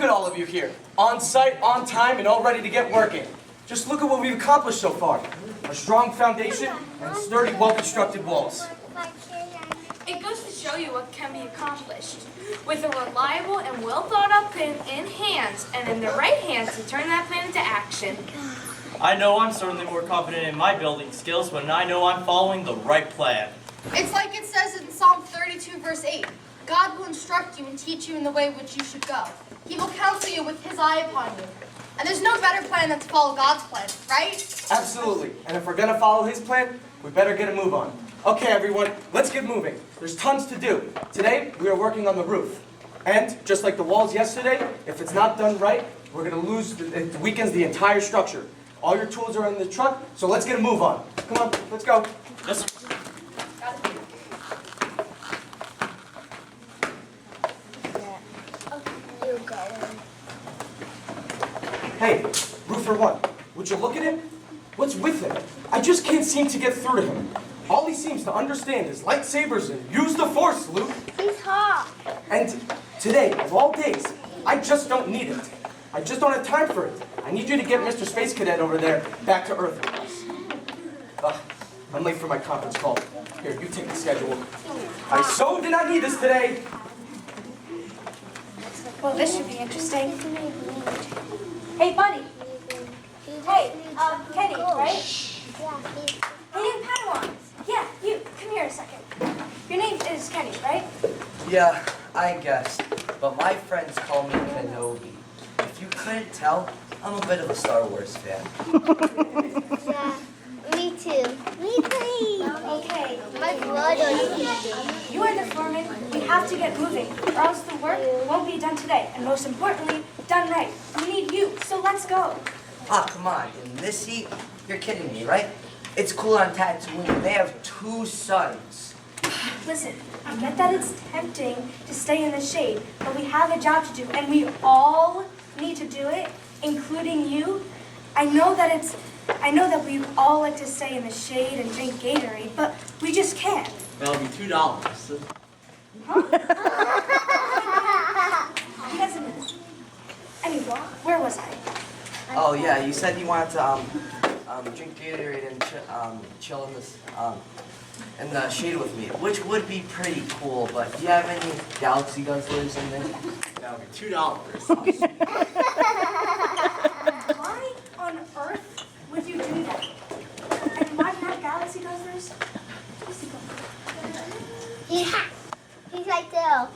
at all of you here. On site, on time, and all ready to get working. Just look at what we've accomplished so far. A strong foundation and sturdy, well-constructed walls. It goes to show you what can be accomplished. With a reliable and well-thought-out plan in hands, and in the right hands to turn that plan into action. I know I'm certainly more confident in my building skills when I know I'm following the right plan. It's like it says in Psalm 32, verse 8. God will instruct you and teach you in the way which you should go. He will counsel you with his eye upon you. And there's no better plan than to follow God's plan, right? Absolutely. And if we're going to follow his plan, we better get a move on. Okay, everyone, let's get moving. There's tons to do. Today, we are working on the roof. And, just like the walls yesterday, if it's not done right, we're going to lose, it weakens the entire structure. All your tools are in the truck, so let's get a move on. Come on, let's go. Yes. Hey, Roofer One, would you look at him? What's with him? I just can't seem to get through to him. All he seems to understand is lightsabers and use the Force, Luke. He's hot. And today, of all days, I just don't need it. I just don't have time for it. I need you to get Mr. Space Cadet over there back to Earth with us. I'm late for my conference call. Here, you take the schedule. I so did not need this today. Well, this should be interesting. Hey, buddy. Hey, Kenny, right? Hey, you Padawan. Yeah, you. Come here a second. Your name is Kenny, right? Yeah, I guess. But my friends call me Kenobi. If you couldn't tell, I'm a bit of a Star Wars fan. Yeah, me too. Me too. Okay. My brother. You are the foreman. We have to get moving, or else the work won't be done today. And most importantly, done right. We need you, so let's go. Ah, come on. In this heat? You're kidding me, right? It's cool on Tatooine. They have 2 suns. Listen, I get that it's tempting to stay in the shade, but we have a job to do, and we all need to do it, including you. I know that we all like to stay in the shade and drink Gatorade, but we just can't. That'll be $2. He doesn't. Anyway, where was I? Oh, yeah, you said you wanted to drink Gatorade and chill in the shade with me, which would be pretty cool, but do you have any Galaxy Guzzlers in there? That'll be $2. Why on earth would you do that? And why not Galaxy Guzzlers? He's right there.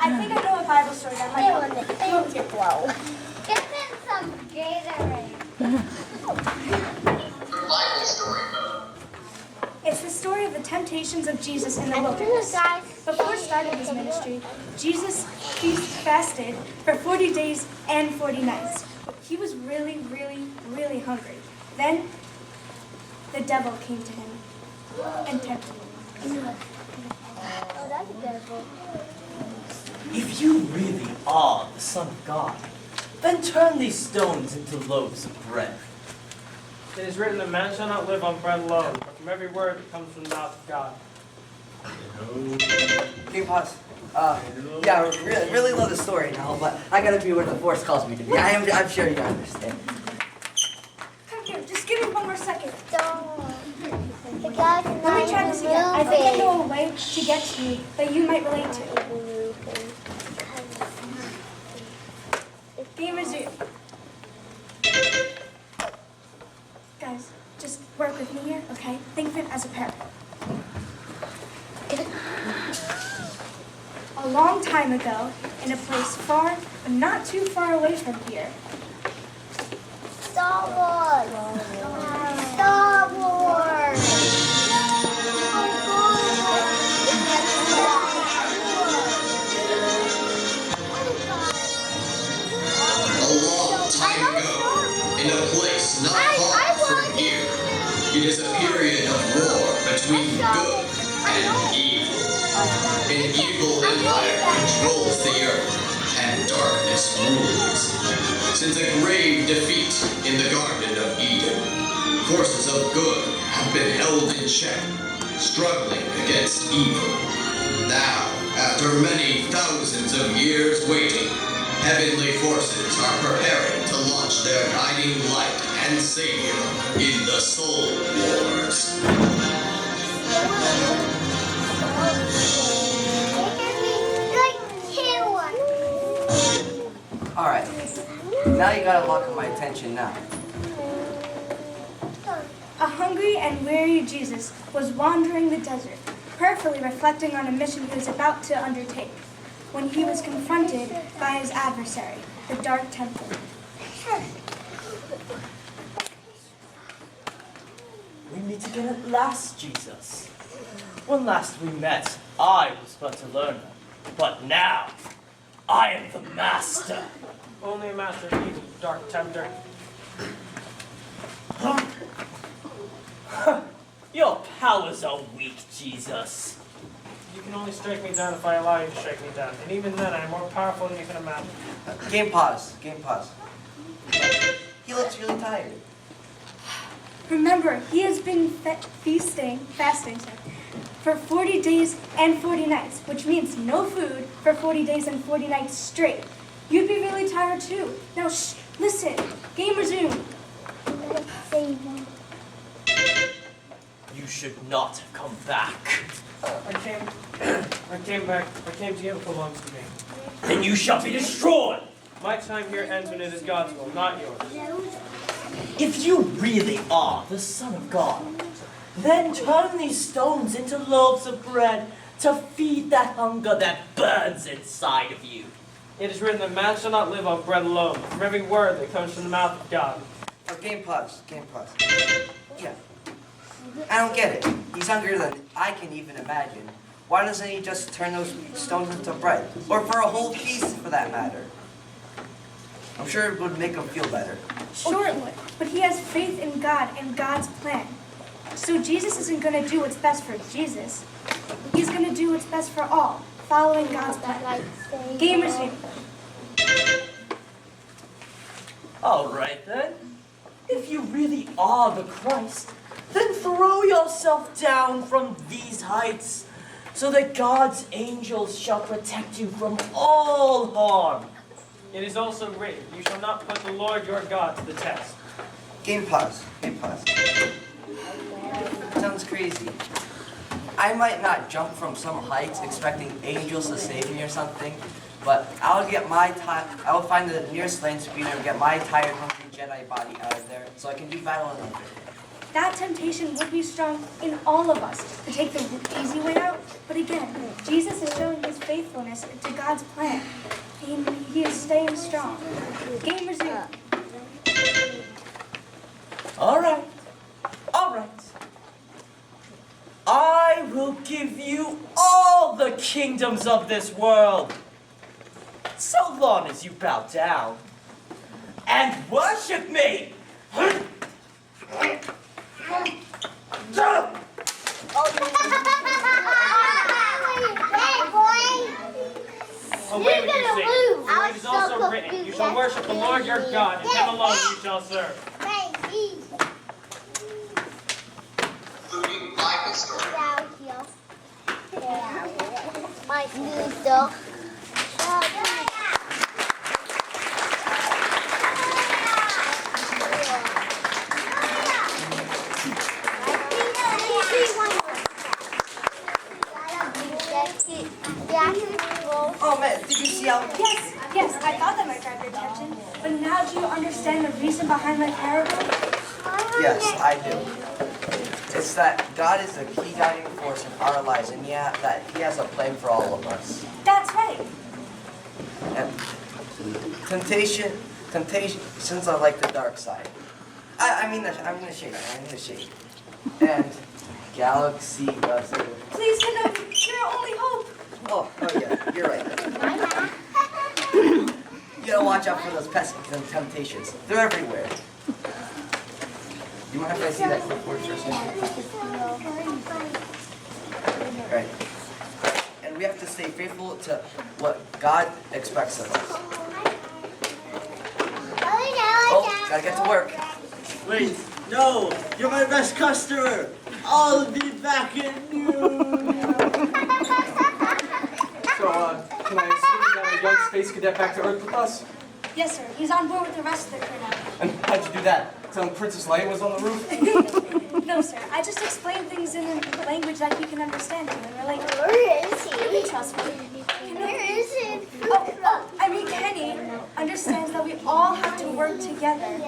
I think I know a Bible story that might help. Give him some Gatorade. Bible story. It's the story of the temptations of Jesus in the wilderness. Before starting his ministry, Jesus fasted for 40 days and 40 nights. He was really, really, really hungry. Then the devil came to him and tempted him. Oh, that's beautiful. If you really are the Son of God, then turn these stones into loaves of bread. It is written that man shall not live on bread alone, but from every word that comes from the mouth of God. Okay, pause. Yeah, I really love the story now, but I gotta be where the Force calls me to be. I'm sure you understand. Come here, just give me one more second. The guy's Let me try this again. I think I know a way to get to you that you might relate to. Game resumed. Guys, just work with me here, okay? Think of it as a parrot. A long time ago, in a place far, but not too far away from here, Star Wars. Star Wars. A long time ago, in a place not far from here, it is a period of war between good and evil. An evil empire controls the earth, and darkness rules. Since a grave defeat in the Garden of Eden, forces of good have been held in check, struggling against evil. Now, after many thousands of years waiting, heavenly forces are preparing to launch their guiding light and savior in the Soul Wars. Alright. Now you gotta lock my attention now. A hungry and weary Jesus was wandering the desert, prayerfully reflecting on a mission he was about to undertake, when he was confronted by his adversary, the Dark Templar. We meet again at last, Jesus. When last we met, I was but a learner. But now, I am the master. Only a master of evil, Dark Tempter. Your powers are weak, Jesus. You can only strike me down if I allow you to strike me down. And even then, I am more powerful than you can imagine. Game pause. Game pause. He looks really tired. Remember, he has been fasting for 40 days and 40 nights, which means no food for 40 days and 40 nights straight. You'd be really tired too. Now, shh, listen. Game resumed. You should not have come back. I came to you, it belongs to me. Then you shall be destroyed. My time here ends when it is God's will, not yours. If you really are the Son of God, then turn these stones into loaves of bread to feed that hunger that burns inside of you. It is written that man shall not live on bread alone, but from every word that comes from the mouth of God. Oh, game pause. Game pause. Yeah. I don't get it. He's hungrier than I can even imagine. Why doesn't he just turn those stones into bread? Or for a whole feast, for that matter. I'm sure it would make him feel better. Sure it would, but he has faith in God and God's plan. So Jesus isn't going to do what's best for Jesus. He's going to do what's best for all, following God's plan. Game resumed. All right then. If you really are the Christ, then throw yourself down from these heights so that God's angels shall protect you from all harm. It is also written, you shall not put the Lord your God to the test. Game pause. Game pause. Sounds crazy. I might not jump from some heights expecting angels to save me or something, but I will find the nearest land speeder and get my tired, hungry Jedi body out of there so I can do battle in it. That temptation would be strong in all of us to take the easy way out. But again, Jesus is showing his faithfulness to God's plan. And he is staying strong. Game resumed. All right. All right. I will give you all the kingdoms of this world, so long as you bow down and worship me. Away with you, Satan. For it is also written, you shall worship the Lord your God, and him alone you shall serve. Including Bible story. My noodle. Oh man, did you see how... Yes, I thought that might grab your attention. But now do you understand the reason behind my parable? Yes, I do. It's that God is the key guiding force in our lives, and that he has a plan for all of us. That's right. And temptation, since I like the dark side. I mean the shade. And galaxy doesn't. Please, Kenobi, you're our only hope. Oh yeah, you're right. You gotta watch out for those pests and temptations. They're everywhere. You mind if I see that clipboard for a second? Right. And we have to stay faithful to what God expects of us. Oh, gotta get to work. Wait, no, you're my best customer. I'll be back at noon. So, can I assume you got a young space cadet back to Earth with us? Yes, sir. He's on board with the rest of the crew now. And how'd you do that? Tell him Princess Leia was on the roof? No, sir. I just explain things in a language that he can understand to and relate to. Where is he? You can trust me. Where is he? I mean, Kenny understands that we all have to work together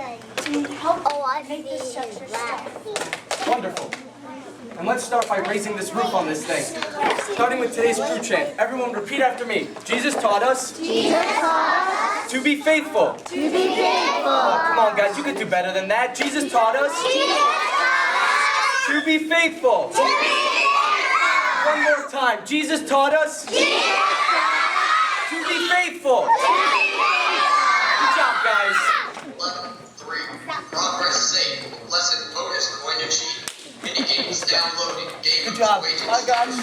to help make this structure strong. Wonderful. And let's start by raising this roof on this thing. Starting with today's crew chant. Everyone repeat after me. Jesus taught us. To be faithful. Oh, come on, guys. You can do better than that. Jesus taught us. To be faithful. One more time. Jesus taught us. To be faithful. Good job, guys. 11-3. Progress safe. Lesson bonus going to cheat. Mini games downloading. Game Good job. wages. Bye, guys.